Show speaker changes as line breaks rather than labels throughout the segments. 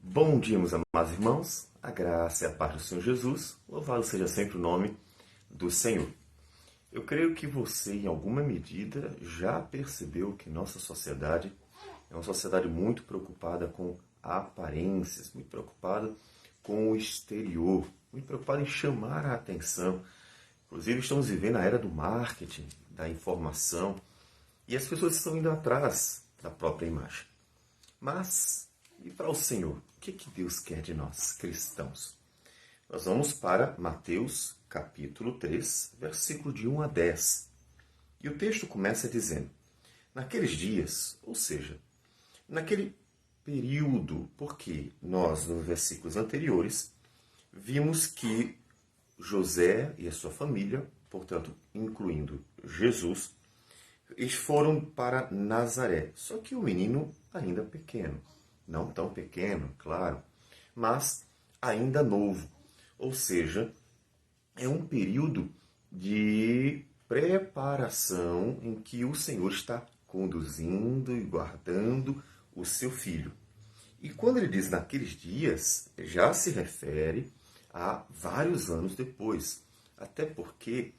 Bom dia, meus amados irmãos. A graça e a paz do Senhor Jesus. Louvado seja sempre o nome do Senhor. Eu creio que você, em alguma medida, já percebeu que nossa sociedade é uma sociedade muito preocupada com aparências, muito preocupada com o exterior, muito preocupada em chamar a atenção. Inclusive, estamos vivendo a era do marketing, da informação, e as pessoas estão indo atrás da própria imagem. Mas, e para o Senhor? O que Deus quer de nós, cristãos? Nós vamos para Mateus, capítulo 3, versículo de 1 a 10. E o texto começa dizendo: naqueles dias, ou seja, naquele período, porque nós, nos versículos anteriores, vimos que José e a sua família, portanto, incluindo Jesus, eles foram para Nazaré. Só que o menino ainda pequeno. Não tão pequeno, claro, mas ainda novo. Ou seja, é um período de preparação em que o Senhor está conduzindo e guardando o seu filho. E quando ele diz naqueles dias, já se refere a vários anos depois. Até porque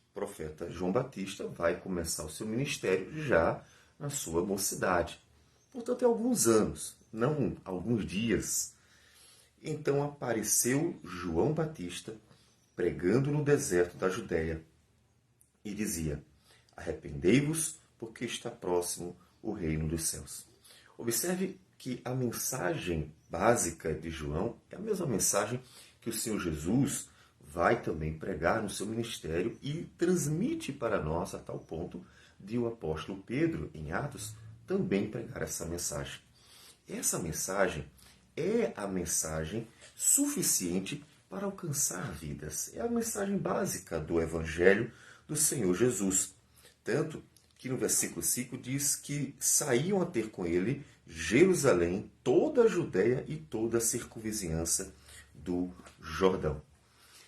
o profeta João Batista vai começar o seu ministério já na sua mocidade. Portanto, é alguns anos, não alguns dias. Então apareceu João Batista pregando no deserto da Judéia e dizia: arrependei-vos, porque está próximo o reino dos céus. Observe que a mensagem básica de João é a mesma mensagem que o Senhor Jesus vai também pregar no seu ministério e transmite para nós a tal ponto de o apóstolo Pedro, em Atos, também pregar essa mensagem. Essa mensagem é a mensagem suficiente para alcançar vidas. É a mensagem básica do Evangelho do Senhor Jesus. Tanto que no versículo 5 diz que saíam a ter com ele Jerusalém, toda a Judéia e toda a circunvizinhança do Jordão.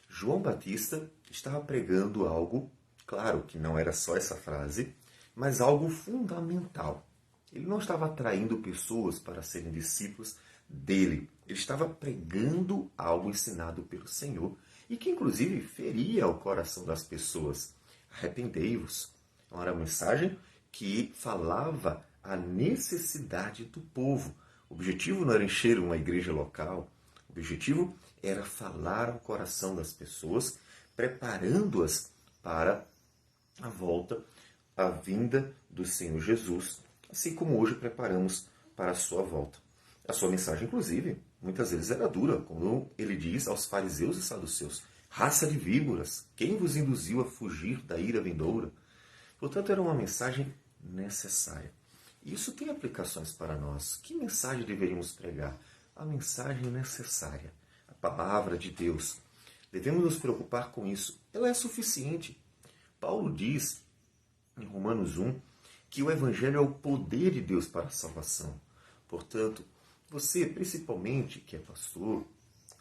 João Batista estava pregando algo, claro que não era só essa frase, mas algo fundamental. Ele não estava atraindo pessoas para serem discípulos dele. Ele estava pregando algo ensinado pelo Senhor e que, inclusive, feria o coração das pessoas. Arrependei-vos. Era uma mensagem que falava a necessidade do povo. O objetivo não era encher uma igreja local. O objetivo era falar ao coração das pessoas, preparando-as para a volta, a vinda do Senhor Jesus, assim como hoje preparamos para a sua volta. A sua mensagem, inclusive, muitas vezes era dura, como ele diz aos fariseus e saduceus: raça de víboras, quem vos induziu a fugir da ira vindoura? Portanto, era uma mensagem necessária. E isso tem aplicações para nós. Que mensagem deveríamos pregar? A mensagem necessária, a palavra de Deus. Devemos nos preocupar com isso. Ela é suficiente. Paulo diz, em Romanos 1, que o Evangelho é o poder de Deus para a salvação. Portanto, você, principalmente, que é pastor,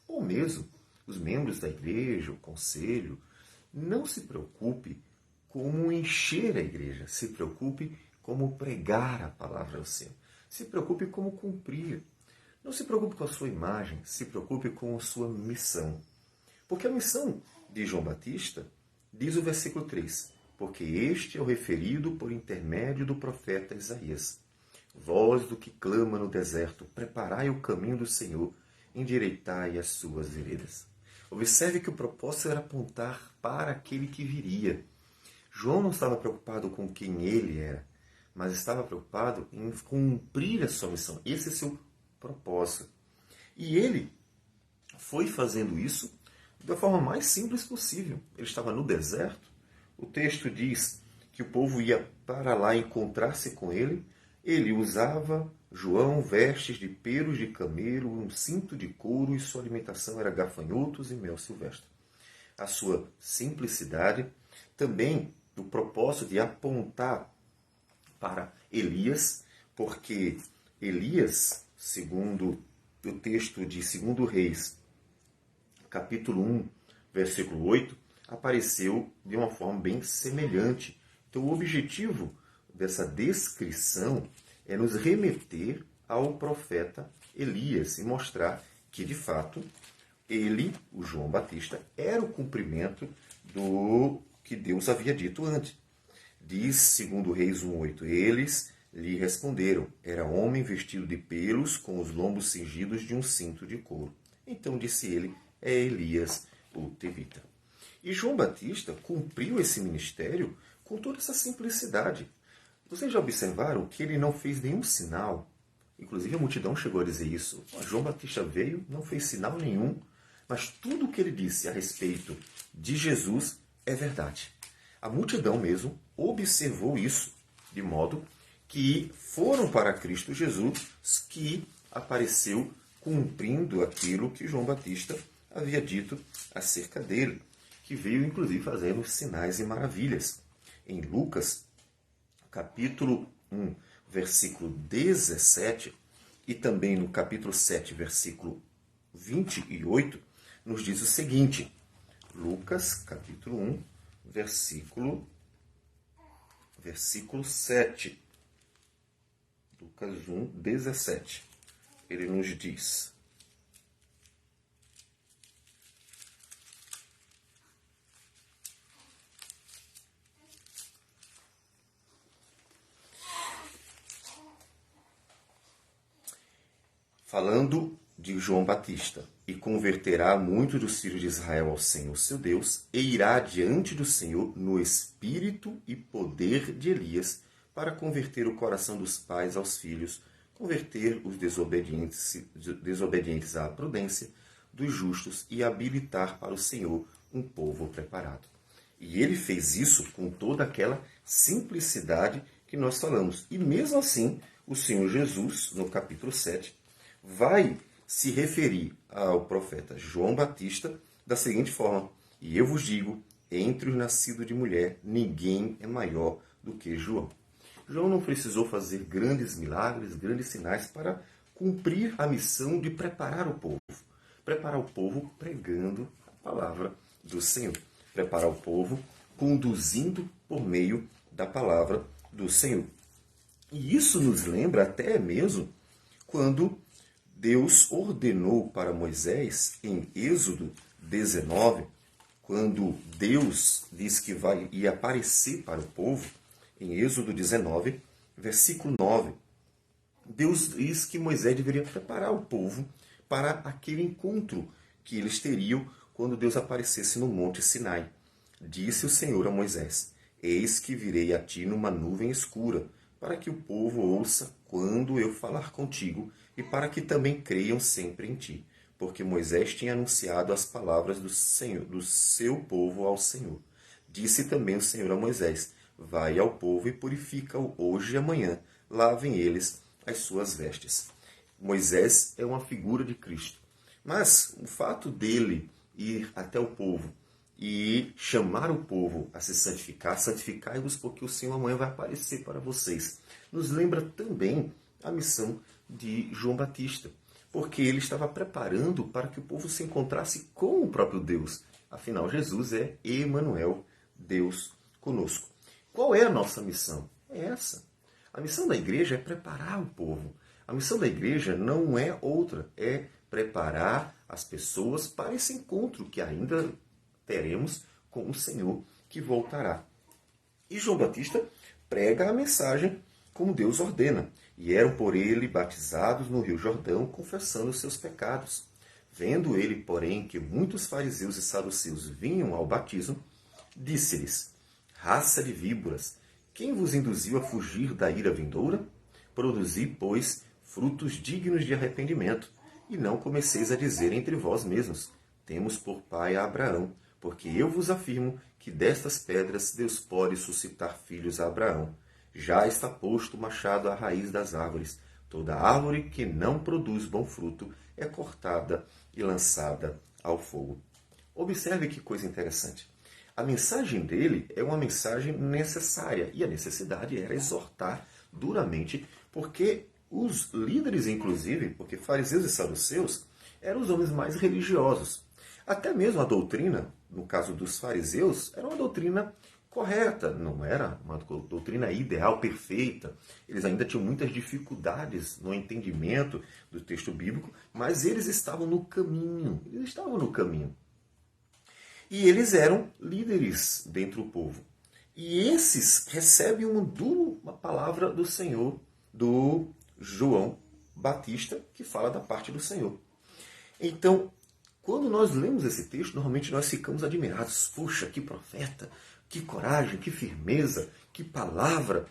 ou mesmo os membros da igreja, o conselho, não se preocupe como encher a igreja. Se preocupe como pregar a palavra ao Senhor. Se preocupe como cumprir. Não se preocupe com a sua imagem, se preocupe com a sua missão. Porque a missão de João Batista, diz o versículo 3, porque este é o referido por intermédio do profeta Isaías. Voz do que clama no deserto, preparai o caminho do Senhor, endireitai as suas veredas. Observe que o propósito era apontar para aquele que viria. João não estava preocupado com quem ele era, mas estava preocupado em cumprir a sua missão. Esse é seu propósito. E ele foi fazendo isso da forma mais simples possível. Ele estava no deserto. O texto diz que o povo ia para lá encontrar-se com ele. Ele usava, João, vestes de pelos de camelo, um cinto de couro, e sua alimentação era gafanhotos e mel silvestre. A sua simplicidade, também o propósito de apontar para Elias, porque Elias, segundo o texto de 2 Reis, capítulo 1, versículo 8, apareceu de uma forma bem semelhante. Então, o objetivo dessa descrição é nos remeter ao profeta Elias e mostrar que, de fato, ele, o João Batista, era o cumprimento do que Deus havia dito antes. Diz, segundo Reis 1:8, eles lhe responderam, era homem vestido de pelos, com os lombos cingidos de um cinto de couro. Então disse ele, é Elias o Tevita. E João Batista cumpriu esse ministério com toda essa simplicidade. Vocês já observaram que ele não fez nenhum sinal? Inclusive a multidão chegou a dizer isso. João Batista veio, não fez sinal nenhum, mas tudo o que ele disse a respeito de Jesus é verdade. A multidão mesmo observou isso, de modo que foram para Cristo Jesus, que apareceu cumprindo aquilo que João Batista havia dito acerca dele, que veio inclusive fazendo sinais e maravilhas. Em Lucas, capítulo 1, versículo 17, e também no capítulo 7, versículo 28, nos diz o seguinte, Lucas, capítulo 1, versículo 7. Lucas 1, 17. Ele nos diz: falando de João Batista, e converterá muitos dos filhos de Israel ao Senhor seu Deus, e irá diante do Senhor no espírito e poder de Elias, para converter o coração dos pais aos filhos, converter os desobedientes à prudência, dos justos, e habilitar para o Senhor um povo preparado. E ele fez isso com toda aquela simplicidade que nós falamos. E mesmo assim, o Senhor Jesus, no capítulo 7, vai se referir ao profeta João Batista da seguinte forma: e eu vos digo, entre os nascidos de mulher, ninguém é maior do que João. João não precisou fazer grandes milagres, grandes sinais para cumprir a missão de preparar o povo. Preparar o povo pregando a palavra do Senhor. Preparar o povo conduzindo por meio da palavra do Senhor. E isso nos lembra até mesmo quando Deus ordenou para Moisés, em Êxodo 19, quando Deus diz que ia aparecer para o povo, em Êxodo 19, versículo 9, Deus diz que Moisés deveria preparar o povo para aquele encontro que eles teriam quando Deus aparecesse no Monte Sinai. Disse o Senhor a Moisés, eis que virei a ti numa nuvem escura, para que o povo ouça quando eu falar contigo, e para que também creiam sempre em ti. Porque Moisés tinha anunciado as palavras do Senhor, do seu povo ao Senhor. Disse também o Senhor a Moisés, vai ao povo e purifica-o hoje e amanhã, lavem eles as suas vestes. Moisés é uma figura de Cristo. Mas o fato dele ir até o povo e chamar o povo a se santificar, santificai-vos porque o Senhor amanhã vai aparecer para vocês, nos lembra também a missão de João Batista, porque ele estava preparando para que o povo se encontrasse com o próprio Deus. Afinal, Jesus é Emanuel, Deus conosco. Qual é a nossa missão? É essa. A missão da igreja é preparar o povo. A missão da igreja não é outra, é preparar as pessoas para esse encontro que ainda teremos com o Senhor que voltará. E João Batista prega a mensagem como Deus ordena. E eram por ele batizados no Rio Jordão, confessando seus pecados. Vendo ele, porém, que muitos fariseus e saduceus vinham ao batismo, disse-lhes, raça de víboras, quem vos induziu a fugir da ira vindoura? Produzi, pois, frutos dignos de arrependimento, e não comeceis a dizer entre vós mesmos, temos por pai a Abraão, porque eu vos afirmo que destas pedras Deus pode suscitar filhos a Abraão. Já está posto o machado à raiz das árvores. Toda árvore que não produz bom fruto é cortada e lançada ao fogo. Observe que coisa interessante. A mensagem dele é uma mensagem necessária. E a necessidade era exortar duramente, porque os líderes, inclusive, porque fariseus e saduceus, eram os homens mais religiosos. Até mesmo a doutrina, no caso dos fariseus, era uma doutrina correta, não era uma doutrina ideal, perfeita. Eles ainda tinham muitas dificuldades no entendimento do texto bíblico, mas eles estavam no caminho. Eles estavam no caminho. E eles eram líderes dentro do povo. E esses recebem uma palavra do Senhor, do João Batista, que fala da parte do Senhor. Então, quando nós lemos esse texto, normalmente nós ficamos admirados. Puxa, que profeta, que coragem, que firmeza, que palavra.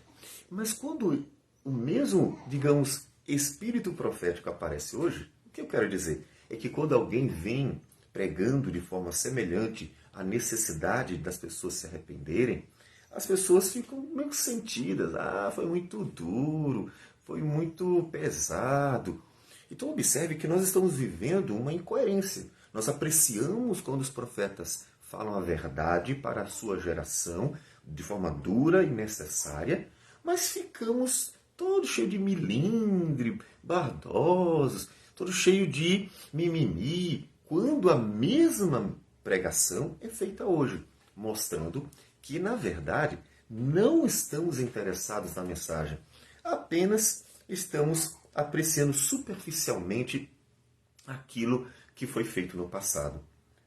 Mas quando o mesmo, digamos, espírito profético aparece hoje, o que eu quero dizer? É que quando alguém vem pregando de forma semelhante a necessidade das pessoas se arrependerem, as pessoas ficam meio sentidas. Ah, foi muito duro, foi muito pesado. Então observe que nós estamos vivendo uma incoerência. Nós apreciamos quando os profetas falam a verdade para a sua geração de forma dura e necessária, mas ficamos todos cheios de milindre, bardosos, todos cheios de mimimi, quando a mesma pregação é feita hoje, mostrando que, na verdade, não estamos interessados na mensagem, apenas estamos apreciando superficialmente aquilo que foi feito no passado.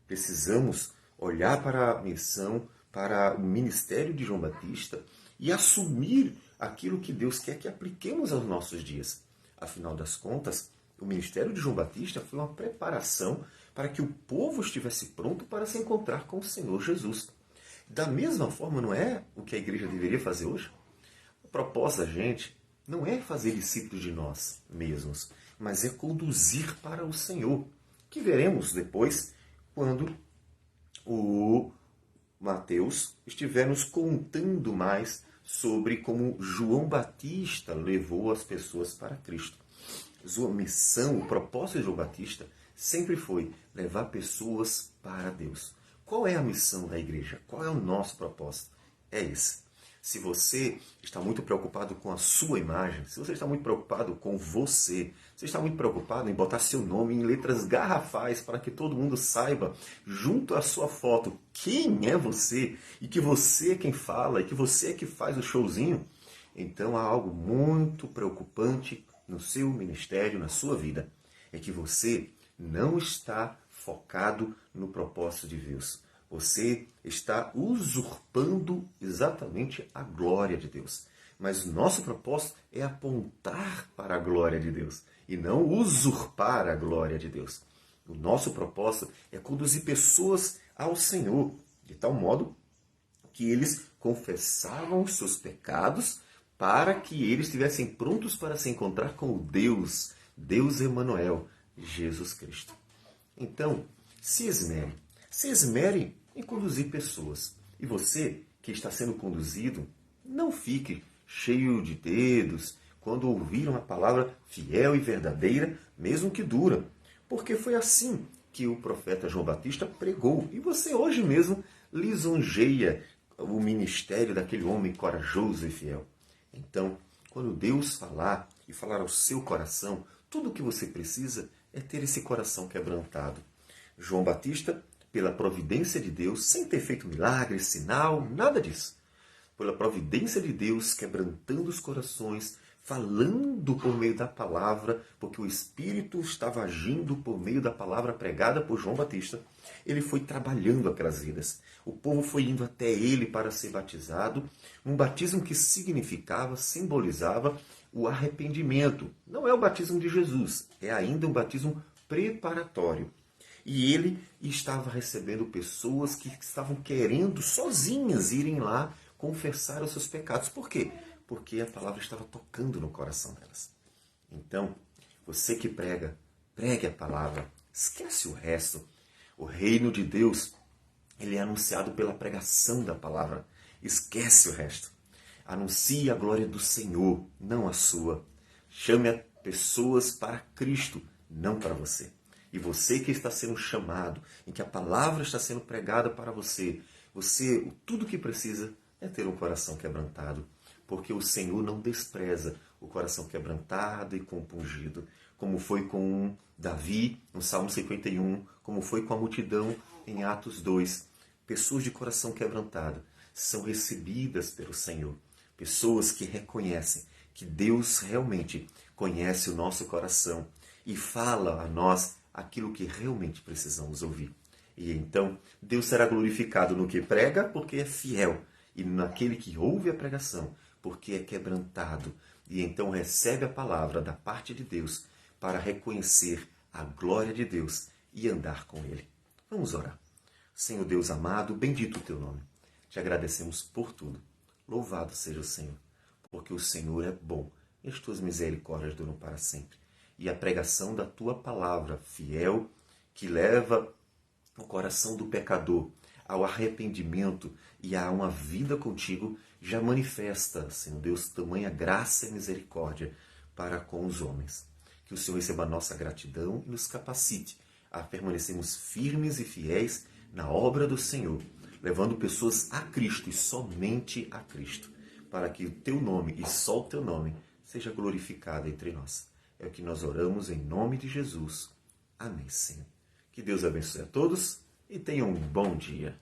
Precisamos olhar para a missão, para o ministério de João Batista e assumir aquilo que Deus quer que apliquemos aos nossos dias. Afinal das contas, o ministério de João Batista foi uma preparação para que o povo estivesse pronto para se encontrar com o Senhor Jesus. Da mesma forma, não é o que a igreja deveria fazer hoje? A proposta da gente não é fazer discípulos de nós mesmos, mas é conduzir para o Senhor, que veremos depois quando o Mateus estiver nos contando mais sobre como João Batista levou as pessoas para Cristo. Sua missão, o propósito de João Batista sempre foi levar pessoas para Deus. Qual é a missão da igreja? Qual é o nosso propósito? É esse. Se você está muito preocupado com a sua imagem, se você está muito preocupado com você está muito preocupado em botar seu nome em letras garrafais para que todo mundo saiba, junto à sua foto, quem é você, e que você é quem fala, e que você é que faz o showzinho, então há algo muito preocupante no seu ministério, na sua vida. É que você não está focado no propósito de Deus. Você está usurpando exatamente a glória de Deus. Mas nosso propósito é apontar para a glória de Deus e não usurpar a glória de Deus. O nosso propósito é conduzir pessoas ao Senhor, de tal modo que eles confessavam os seus pecados para que eles estivessem prontos para se encontrar com o Deus Emanuel, Jesus Cristo. Então, se esmere em conduzir pessoas. E você que está sendo conduzido, não fique cheio de dedos quando ouvir uma palavra fiel e verdadeira, mesmo que dura. Porque foi assim que o profeta João Batista pregou. E você hoje mesmo lisonjeia o ministério daquele homem corajoso e fiel. Então, quando Deus falar e falar ao seu coração, tudo o que você precisa é ter esse coração quebrantado. João Batista, pela providência de Deus, sem ter feito milagre, sinal, nada disso. Pela providência de Deus, quebrantando os corações, falando por meio da palavra, porque o Espírito estava agindo por meio da palavra pregada por João Batista, ele foi trabalhando aquelas vidas. O povo foi indo até ele para ser batizado, um batismo que significava, simbolizava o arrependimento. Não é o batismo de Jesus, é ainda um batismo preparatório. E ele estava recebendo pessoas que estavam querendo sozinhas irem lá confessar os seus pecados. Por quê? Porque a palavra estava tocando no coração delas. Então, você que prega, pregue a palavra. Esquece o resto. O reino de Deus, ele é anunciado pela pregação da palavra. Esquece o resto. Anuncie a glória do Senhor, não a sua. Chame pessoas para Cristo, não para você. E você que está sendo chamado, em que a palavra está sendo pregada para você, tudo que precisa é ter um coração quebrantado, porque o Senhor não despreza o coração quebrantado e compungido, como foi com Davi, no Salmo 51, como foi com a multidão em Atos 2. Pessoas de coração quebrantado são recebidas pelo Senhor. Pessoas que reconhecem que Deus realmente conhece o nosso coração e fala a nós aquilo que realmente precisamos ouvir. E então Deus será glorificado no que prega, porque é fiel, e naquele que ouve a pregação, porque é quebrantado, e então recebe a palavra da parte de Deus para reconhecer a glória de Deus e andar com Ele. Vamos orar. Senhor Deus amado, bendito o Teu nome. Te agradecemos por tudo. Louvado seja o Senhor, porque o Senhor é bom e as Tuas misericórdias duram para sempre. E a pregação da Tua palavra fiel, que leva o coração do pecador ao arrependimento e a uma vida contigo, já manifesta, Senhor Deus, tamanha graça e misericórdia para com os homens. Que o Senhor receba a nossa gratidão e nos capacite a permanecermos firmes e fiéis na obra do Senhor, levando pessoas a Cristo e somente a Cristo, para que o Teu nome e só o Teu nome seja glorificado entre nós. É o que nós oramos em nome de Jesus. Amém, Senhor. Que Deus abençoe a todos e tenham um bom dia.